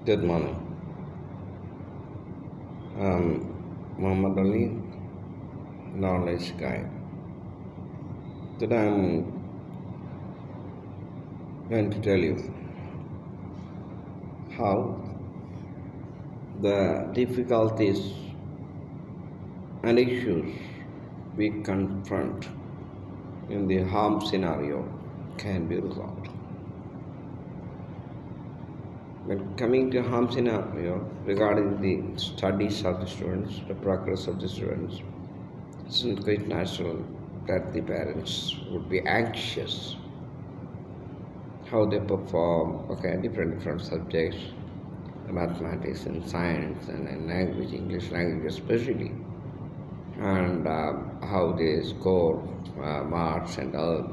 Good morning. Muhammad Ali, Knowledge Guide. Today I'm going to tell you how the difficulties and issues we confront in the harm scenario can be resolved. When coming to harm scenario regarding the studies of the students, the progress of the students, it's quite natural that the parents would be anxious how they perform, different subjects, mathematics and science and language, English language especially, and how they score marks and all.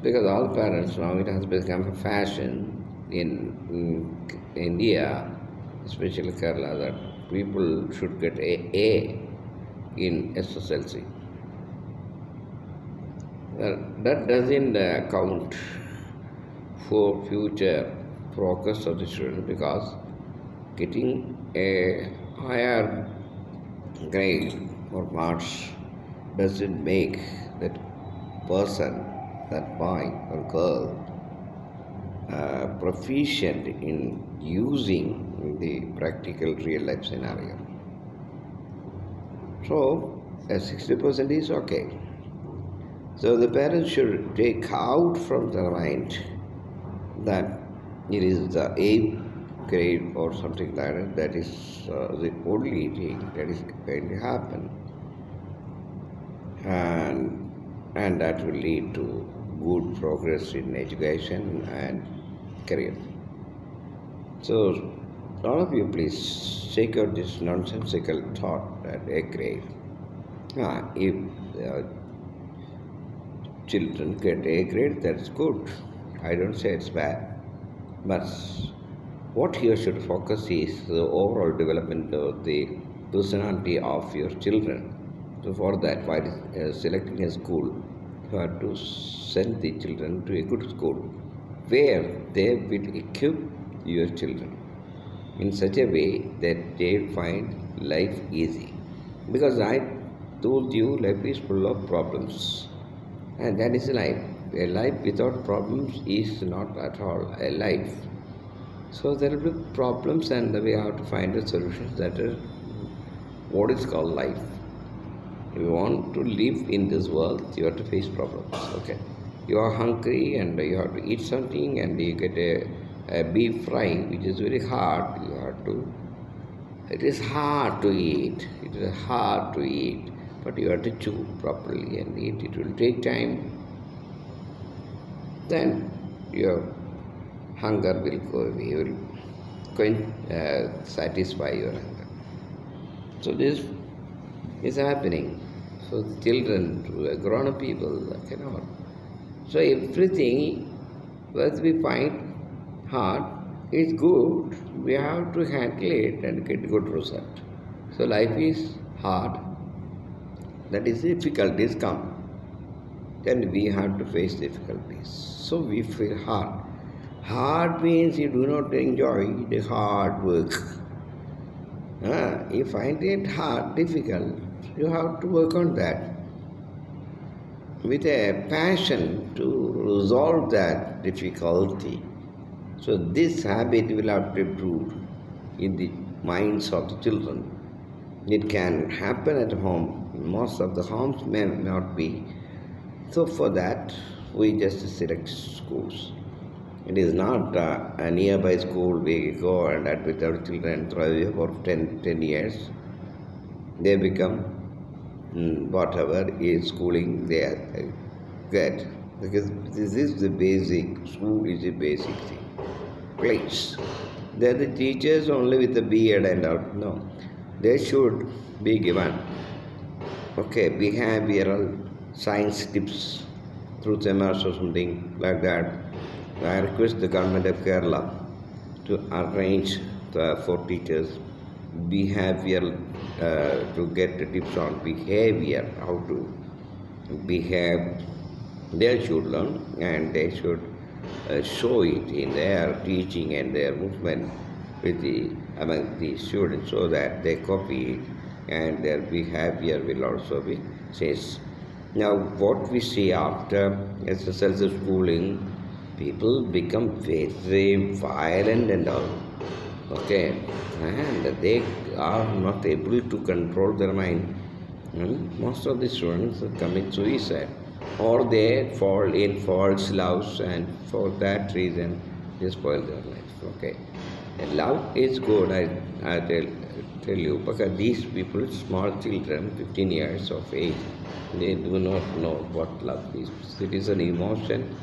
Because all parents now it has become a fashion in India, especially Kerala, that people should get A in SSLC. That doesn't count for future progress of the student, because getting a higher grade or marks doesn't make that person, that boy or girl, proficient in using the practical real life scenario. So, a 60% is okay. So, the parents should take out from their mind that it is the 8th grade or something like that, that is the only thing that is going to happen. And that will lead to good progress in education and career. So, all of you please check out this nonsensical thought that A grade. If children get A grade, that's good. I don't say it's bad. But what here should focus is the overall development of the personality of your children. So for that, while selecting a school, you have to send the children to a good school where they will equip your children in such a way that they find life easy. Because I told you life is full of problems, and that is life. A life without problems is not at all a life. So there will be problems, and we have to find the solutions that are what is called life. If you want to live in this world, you have to face problems. Okay, you are hungry and you have to eat something, and you get a beef fry, which is very hard. You have to. It is hard to eat. It is hard to eat, but you have to chew properly and eat. It will take time. Then your hunger will go away. You will satisfy your hunger. So this is happening. So the children, to grown-up people cannot. So everything that we find hard is good. We have to handle it and get good result. So life is hard. That is difficulties come. Then we have to face difficulties. So we feel hard. Hard means you do not enjoy the hard work. You find it hard, difficult, you have to work on that with a passion to resolve that difficulty. So this habit will have to improve in the minds of the children. It can happen at home. Most of the homes may not be. So for that, we just select schools. It is not a nearby school we go and admit our children through for 10 years. They become whatever is schooling they get. Because this is the basic, school is the basic thing. Place. They are the teachers only with the beard and all. No. They should be given behavioral science tips through seminars or something like that. I request the government of Kerala to arrange for teachers behavioral to get tips on behavior, how to behave. They should learn, and they should show it in their teaching and their movement with the among the students so that they copy it and their behavior will also be changed. Now, what we see after SSLC schooling, people become very violent and all. Okay, and they are not able to control their mind. Most of the students commit suicide or they fall in false loves and for that reason they spoil their life. Okay, and love is good, I tell you, because these people, small children, 15 years of age, they do not know what love is. It is an emotion.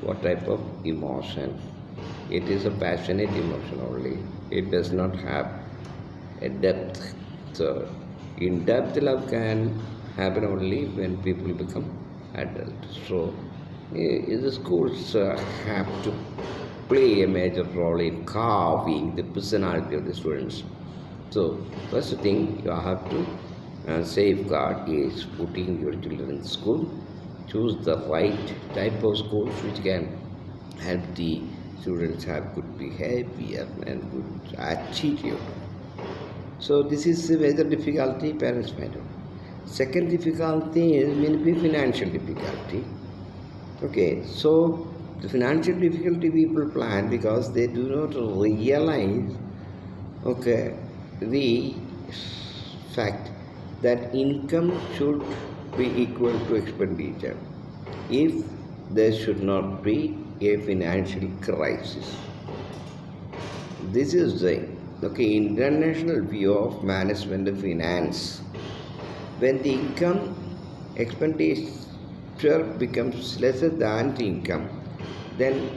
What type of emotion? It is a passionate emotion only. It does not have a depth. So, in depth love can happen only when people become adult. So, the schools have to play a major role in carving the personality of the students. So, first thing you have to safeguard is putting your children in school. Choose the right type of schools which can help the students have good behavior and good attitude. So this is a major difficulty parents find out. Second difficulty is maybe financial difficulty. Okay, so the financial difficulty people plan because they do not realize, okay, the fact that income should be equal to expenditure if there should not be a financial crisis. This is the international view of management of finance. When the income expenditure becomes lesser than the income, then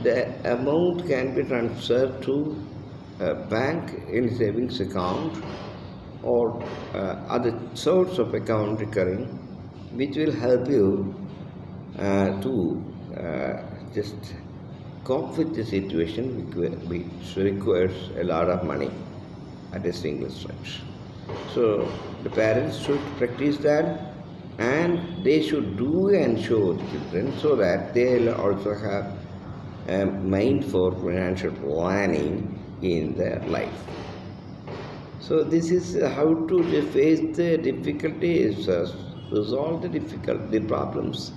the amount can be transferred to a bank in savings account or other sorts of account recurring, which will help you to just cope with the situation which requires a lot of money at a single stretch. So the parents should practice that and they should do and show the children so that they'll also have a mind for financial planning in their life. So this is how to face the difficulties, resolve the problems.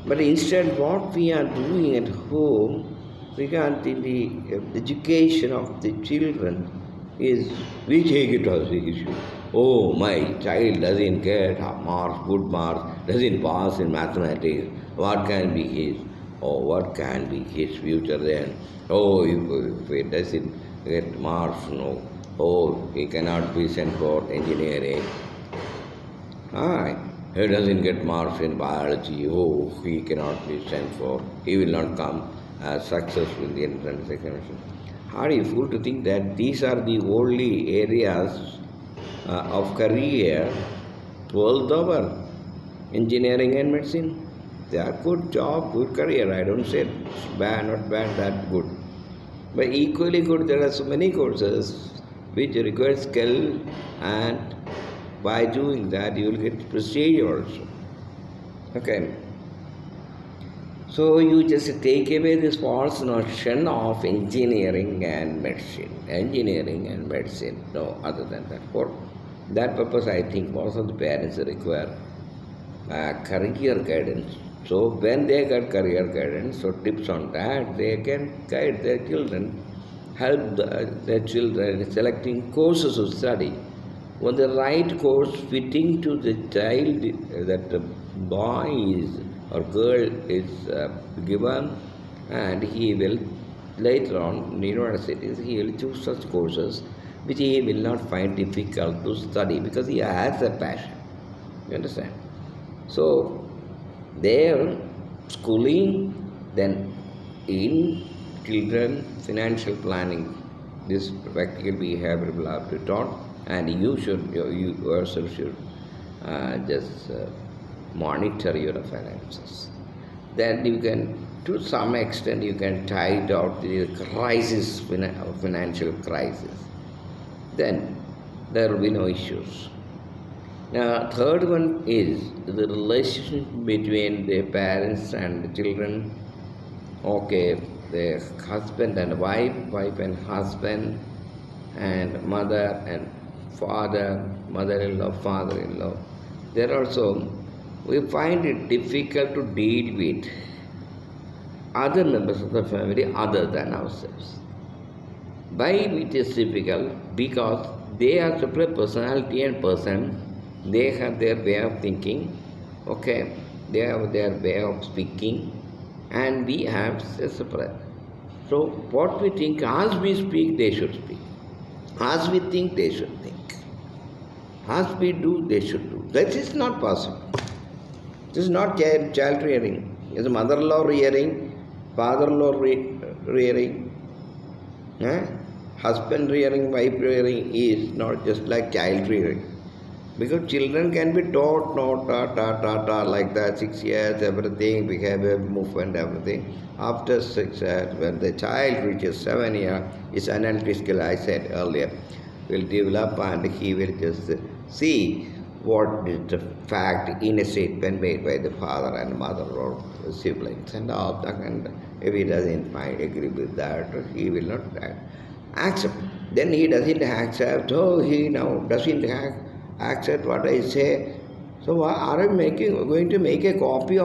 But instead, what we are doing at home regarding the education of the children is we take it as the issue. Oh, my child doesn't get marks, good marks, doesn't pass in mathematics. What can be his? Oh, what can be his future then? Oh, if he doesn't get marks, no. Oh, he cannot be sent for engineering. Ah, he doesn't get marks in biology. Oh, he cannot be sent for. He will not come as successful in the entrance examination. Are you fool to think that these are the only areas of career world over? Engineering and medicine, they are good job, good career. I don't say it's bad, not bad, that good. But equally good, there are so many courses which require skill, and by doing that, you will get prestige also. Okay. So you just take away this false notion of engineering and medicine. Engineering and medicine, no other than that. For that purpose, I think most of the parents require career guidance. So when they get career guidance or tips on that, they can guide their children, help their children in selecting courses of study. When the right course fitting to the child that the boy is or girl is given, and he will later on in universities he will choose such courses which he will not find difficult to study because he has a passion. You understand? So their schooling, then in children financial planning, this practical behavior will have to be taught, and you yourself should just monitor your finances. Then you can, to some extent, you can tide out the crisis, financial crisis. Then there will be no issues. Now, third one is the relationship between the parents and the children. Okay, the husband and wife and husband, and mother and father, mother-in-law, father-in-law. There also, we find it difficult to deal with other members of the family other than ourselves. Why it is difficult? Because they are separate personality and person. They have their way of thinking, okay, they have their way of speaking, and we have separate. So what we think, as we speak, they should speak. As we think, they should think. As we do, they should do. That is not possible. This is not child rearing. It is mother-in-law rearing, father-in-law rearing, husband rearing, wife rearing is not just like child rearing. Because children can be taught, no, ta, like that, 6 years, everything, behavior, movement, everything. After 6 years, when the child reaches 7 years, his analytic skill, I said earlier, will develop and he will just see what is the fact in a statement made by the father and mother or siblings and all that. And if he doesn't agree with that, he will not accept. Then he doesn't accept, so he now doesn't accept what I say. So are you going to make a copy